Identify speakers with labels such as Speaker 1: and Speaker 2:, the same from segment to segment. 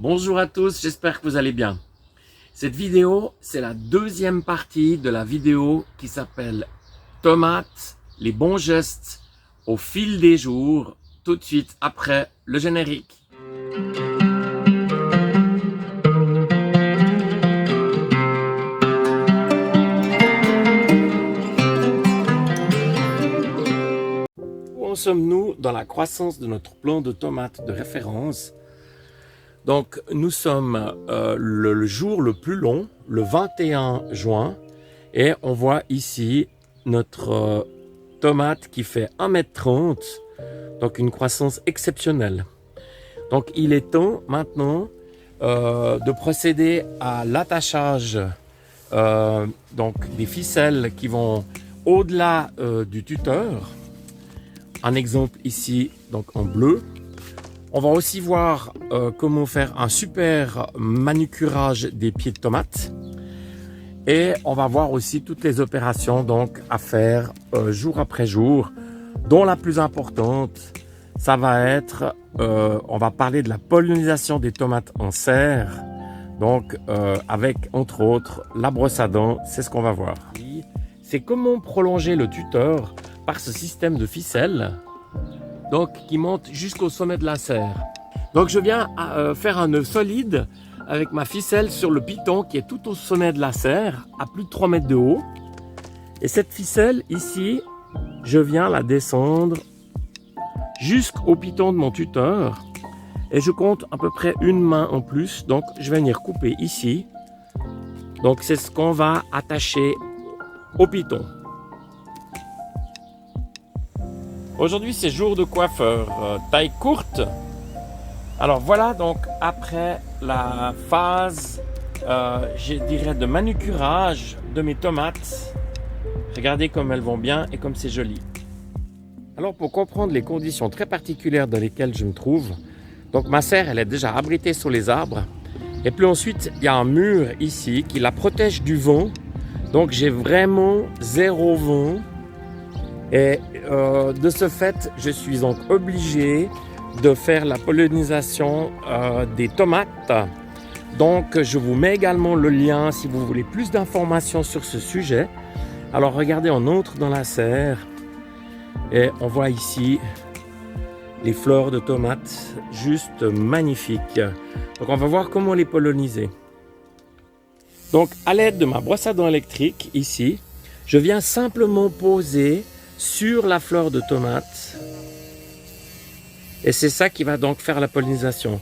Speaker 1: Bonjour à tous, j'espère que vous allez bien. Cette vidéo, c'est la deuxième partie de la vidéo qui s'appelle Tomates, les bons gestes au fil des jours, tout de suite après le générique. Où en sommes-nous dans la croissance de notre plant de tomates de référence? Donc nous sommes le jour le plus long, le 21 juin, et on voit ici notre tomate qui fait 1,30 m, donc une croissance exceptionnelle. Donc il est temps maintenant de procéder à l'attachage donc des ficelles qui vont au-delà du tuteur. Un exemple ici, donc en bleu. On va aussi voir comment faire un super manucurage des pieds de tomates. Et on va voir aussi toutes les opérations donc à faire jour après jour, dont la plus importante, ça va être, on va parler de la pollinisation des tomates en serre. Donc avec entre autres la brosse à dents, c'est ce qu'on va voir. C'est comment prolonger le tuteur par ce système de ficelles. Donc qui monte jusqu'au sommet de la serre. Donc je viens faire un nœud solide avec ma ficelle sur le piton qui est tout au sommet de la serre, à plus de 3 mètres de haut. Et cette ficelle ici, je viens la descendre jusqu'au piton de mon tuteur. Et je compte à peu près une main en plus, donc je vais venir couper ici. Donc c'est ce qu'on va attacher au piton. Aujourd'hui, c'est jour de coiffeur, taille courte. Alors voilà, donc après la phase, je dirais, de manucurage de mes tomates. Regardez comme elles vont bien et comme c'est joli. Alors pour comprendre les conditions très particulières dans lesquelles je me trouve, donc ma serre, elle est déjà abritée sous les arbres. Et puis ensuite, il y a un mur ici qui la protège du vent. Donc j'ai vraiment zéro vent. Et de ce fait, je suis donc obligé de faire la pollinisation des tomates. Donc, je vous mets également le lien si vous voulez plus d'informations sur ce sujet. Alors, regardez, on entre dans la serre et on voit ici les fleurs de tomates, juste magnifiques. Donc, on va voir comment les polliniser. Donc, à l'aide de ma brosse à dents électrique, ici, je viens simplement poser sur la fleur de tomate. Et c'est ça qui va donc faire la pollinisation.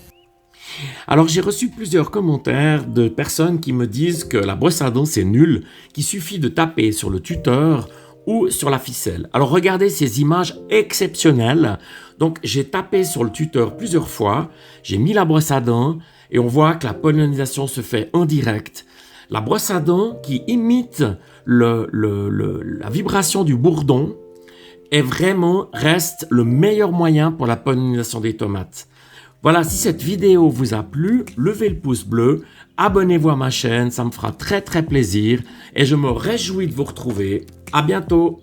Speaker 1: Alors j'ai reçu plusieurs commentaires de personnes qui me disent que la brosse à dents c'est nul, qu'il suffit de taper sur le tuteur ou sur la ficelle. Alors regardez ces images exceptionnelles. Donc j'ai tapé sur le tuteur plusieurs fois, j'ai mis la brosse à dents et on voit que la pollinisation se fait en direct. La brosse à dents qui imite la vibration du bourdon et vraiment reste le meilleur moyen pour la pollinisation des tomates. Voilà, si cette vidéo vous a plu, levez le pouce bleu, abonnez-vous à ma chaîne, ça me fera très plaisir et je me réjouis de vous retrouver. À bientôt!